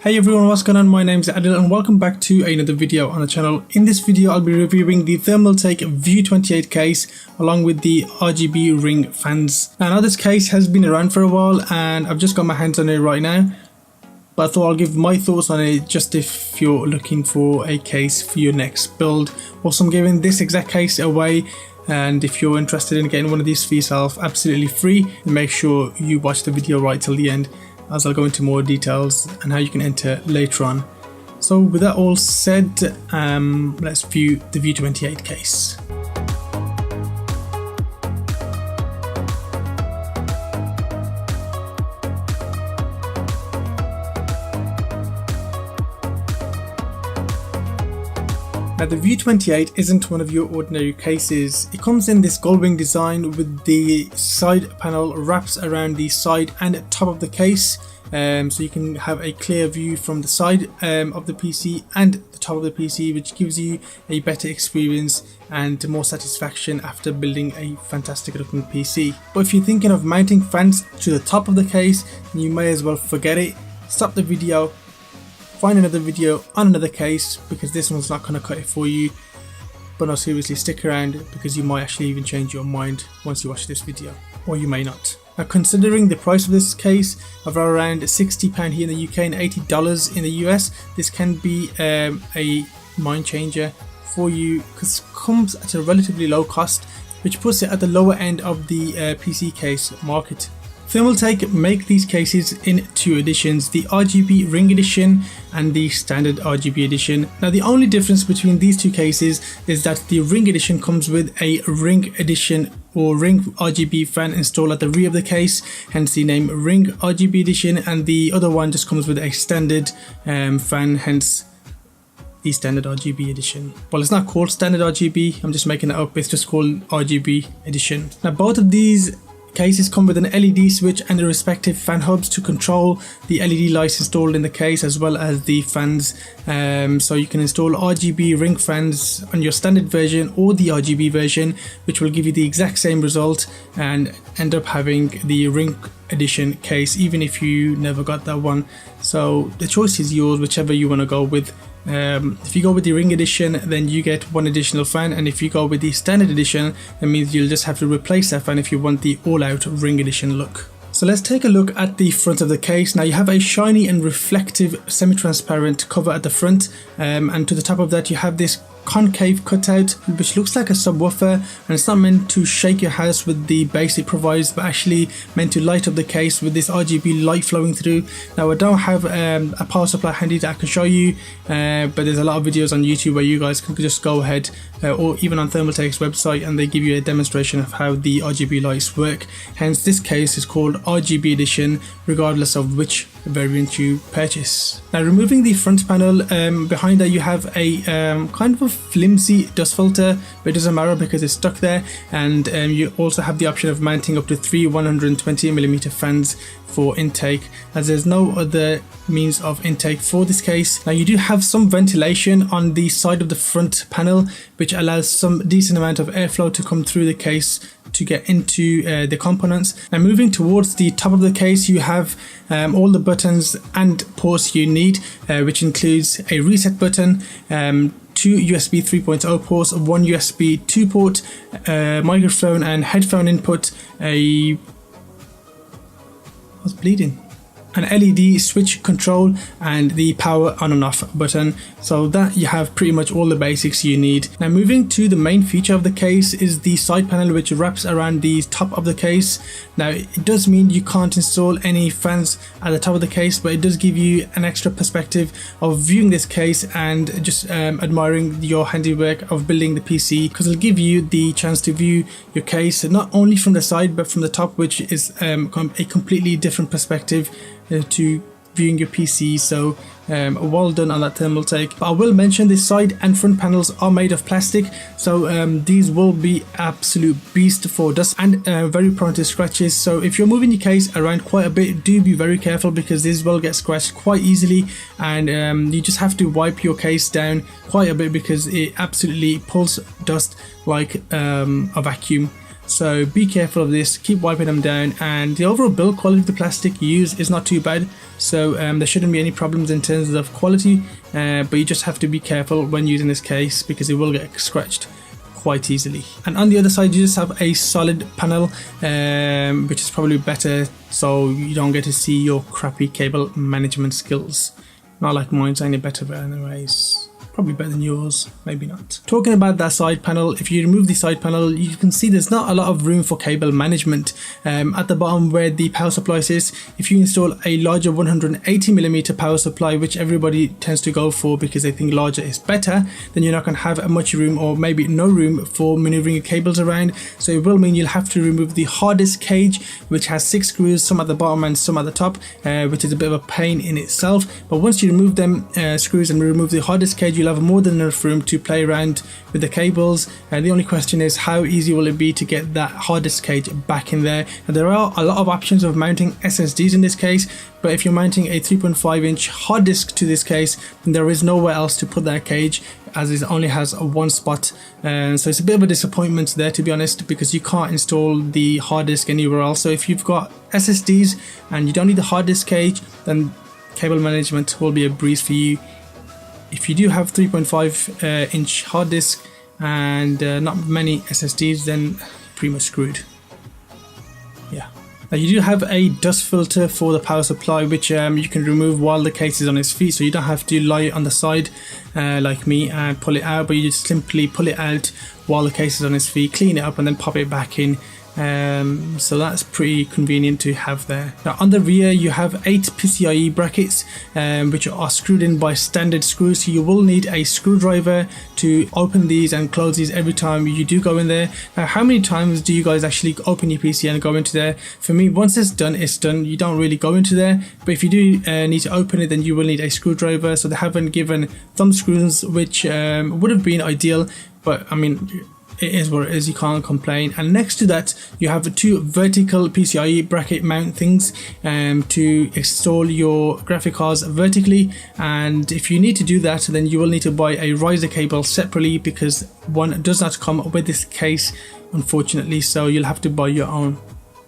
Hey everyone, what's going on? My name is Adil and welcome back to another video on the channel. In this video I'll be reviewing the Thermaltake View 28 case along with the RGB ring fans. Now this case has been around for a while and I've just got my hands on it right now, but I thought I'll give my thoughts on it just if you're looking for a case for your next build. Also, I'm giving this exact case away, and if you're interested in getting one of these for yourself absolutely free, then make sure you watch the video right till the end, as I'll go into more details and how you can enter later on. So with that all said, let's view the View 28 case. Now the View 28 isn't one of your ordinary cases. It comes in this gold wing design with the side panel wraps around the side and top of the case, so you can have a clear view from the side of the PC and the top of the PC, which gives you a better experience and more satisfaction after building a fantastic looking PC. But if you're thinking of mounting fans to the top of the case, then you may as well forget it. Stop the video, find another video on another case, because this one's not going to cut it for you. But no, seriously, stick around because you might actually even change your mind once you watch this video, or you may not. Now, considering the price of this case of around £60 here in the UK and $80 in the US, this can be a mind changer for you because it comes at a relatively low cost, which puts it at the lower end of the PC case market. Thermaltake make these cases in two editions, the RGB ring edition and the standard RGB edition. Now the only difference between these two cases is that the ring edition comes with a ring edition or ring RGB fan installed at the rear of the case, hence the name ring RGB edition, and the other one just comes with a standard fan, hence the standard RGB edition. Well, it's not called standard RGB, I'm just making it up, it's just called RGB edition. Now both of these cases come with an LED switch and the respective fan hubs to control the LED lights installed in the case, as well as the fans. So you can install RGB ring fans on your standard version or the RGB version, which will give you the exact same result and end up having the ring edition case even if you never got that one. So the choice is yours, whichever you want to go with. If you go with the ring edition, then you get one additional fan, and if you go with the standard edition, that means you'll just have to replace that fan if you want the all-out ring edition look. So let's take a look at the front of the case. Now you have a shiny and reflective semi-transparent cover at the front, and to the top of that you have this concave cutout which looks like a subwoofer, and it's not meant to shake your house with the bass it provides, but actually meant to light up the case with this RGB light flowing through. Now I don't have a power supply handy that I can show you, but there's a lot of videos on YouTube where you guys can just go ahead or even on Thermaltake's website and they give you a demonstration of how the RGB lights work. Hence this case is called RGB edition regardless of which variant you purchase. Now removing the front panel, behind that you have a kind of a flimsy dust filter, but it doesn't matter because it's stuck there, and you also have the option of mounting up to 3 120mm fans for intake, as there's no other means of intake for this case. Now you do have some ventilation on the side of the front panel, which allows some decent amount of airflow to come through the case to get into the components. Now moving towards the top of the case, you have all the buttons and ports you need, which includes a reset button, 2 USB 3.0 ports, 1 USB 2 port, microphone and headphone input, an LED switch control, and the power on and off button. So that you have pretty much all the basics you need. Now moving to the main feature of the case is the side panel, which wraps around the top of the case. Now it does mean you can't install any fans at the top of the case, but it does give you an extra perspective of viewing this case and just admiring your handiwork of building the PC, because it'll give you the chance to view your case not only from the side but from the top, which is a completely different perspective to viewing your PC. So well done on that Thermaltake. But I will mention the side and front panels are made of plastic, so these will be absolute beast for dust and very prone to scratches. So if you're moving your case around quite a bit, do be very careful because these will get scratched quite easily, and you just have to wipe your case down quite a bit because it absolutely pulls dust like a vacuum. So be careful of this, keep wiping them down, and the overall build quality of the plastic used is not too bad, so there shouldn't be any problems in terms of quality, but you just have to be careful when using this case because it will get scratched quite easily. And on the other side you just have a solid panel, which is probably better so you don't get to see your crappy cable management skills. Not like mine's any better, but anyways, probably better than yours, maybe not. Talking about that side panel, if you remove the side panel, you can see there's not a lot of room for cable management. At the bottom where the power supply is, if you install a larger 180mm power supply, which everybody tends to go for because they think larger is better, then you're not going to have much room, or maybe no room, for maneuvering your cables around. So it will mean you'll have to remove the hard disk cage, which has 6 screws, some at the bottom and some at the top, which is a bit of a pain in itself. But once you remove them screws and remove the hard disk cage, you'll have more than enough room to play around with the cables. And the only question is, how easy will it be to get that hard disk cage back in there? And there are a lot of options of mounting SSDs in this case, but if you're mounting a 3.5-inch hard disk to this case, then there is nowhere else to put that cage, as it only has one spot. So it's a bit of a disappointment there, to be honest, because you can't install the hard disk anywhere else. So if you've got SSDs and you don't need the hard disk cage, then cable management will be a breeze for you. If you do have 3.5-inch hard disk and not many SSDs, then pretty much screwed. Yeah. Now you do have a dust filter for the power supply, which you can remove while the case is on its feet, so you don't have to lie on the side like me and pull it out, but you just simply pull it out while the case is on its feet, clean it up and then pop it back in. So that's pretty convenient to have there. Now on the rear you have 8 PCIe brackets, which are screwed in by standard screws, so you will need a screwdriver to open these and close these every time you do go in there. Now how many times do you guys actually open your PC and go into there? For me, once it's done, it's done. You don't really go into there, but if you do need to open it, then you will need a screwdriver. So they haven't given thumb screws, which would have been ideal, but I mean, it is what it is, you can't complain. And next to that you have 2 vertical PCIe bracket mount things to install your graphic cards vertically, and if you need to do that, then you will need to buy a riser cable separately, because one does not come with this case, unfortunately, so you'll have to buy your own.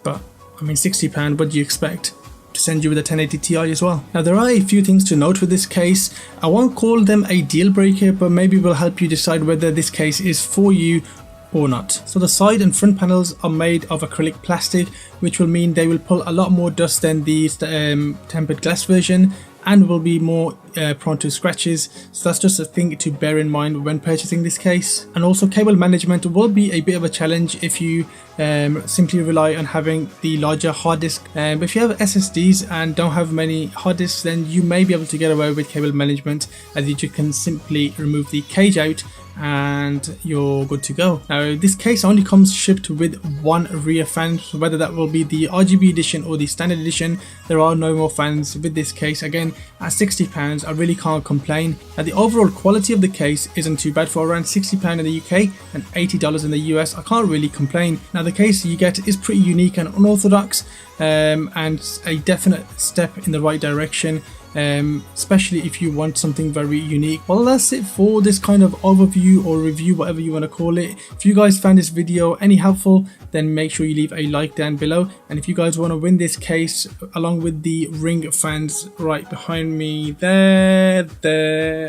But I mean, £60, what do you expect to send you with a 1080 Ti as well? Now there are a few things to note with this case. I won't call them a deal breaker, but maybe will help you decide whether this case is for you or not. So the side and front panels are made of acrylic plastic, which will mean they will pull a lot more dust than the tempered glass version, and will be more prone to scratches. So that's just a thing to bear in mind when purchasing this case. And also cable management will be a bit of a challenge if you simply rely on having the larger hard disk. But if you have SSDs and don't have many hard disks, then you may be able to get away with cable management, as you can simply remove the cage out and you're good to go. Now this case only comes shipped with 1 rear fan, so whether that will be the RGB edition or the standard edition, there are no more fans with this case. Again, at £60 I really can't complain. Now the overall quality of the case isn't too bad. For around £60 in the UK and $80 in the US, I can't really complain. Now the case you get is pretty unique and unorthodox, and a definite step in the right direction, especially if you want something very unique. Well, that's it for this kind of overview or review, whatever you want to call it. If you guys found this video any helpful, then make sure you leave a like down below. And if you guys want to win this case along with the ring fans right behind me there,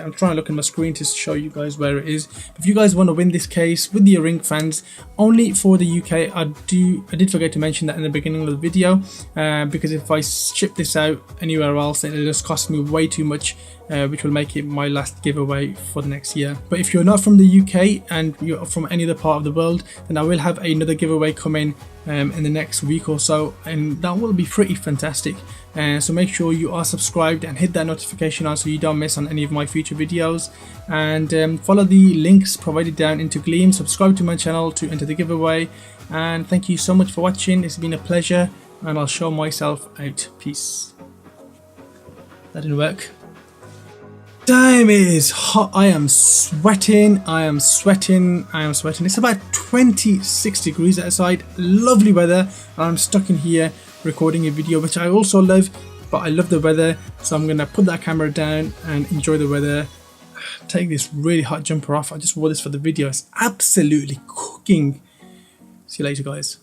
I'm trying to look at my screen to show you guys where it is. If you guys want to win this case with the ring fans only for the UK, I did forget to mention that in the beginning of the video, because if I ship this out anywhere else, it'll just cost me way too much, which will make it my last giveaway for the next year. But if you're not from the UK and you're from any other part of the world, then I will have another giveaway coming in the next week or so, and that will be pretty fantastic. So make sure you are subscribed and hit that notification on so you don't miss on any of my future videos, and follow the links provided down into Gleam. Subscribe to my channel to enter the giveaway, and thank you so much for watching. It's been a pleasure, and I'll show myself out. Peace. That didn't work. Damn, it is hot. I am sweating. It's about 26 degrees outside. Lovely weather. I'm stuck in here recording a video, which I also love, but I love the weather, so I'm gonna put that camera down and enjoy the weather. Take this really hot jumper off. I just wore this for the video. It's absolutely cooking. See you later, guys.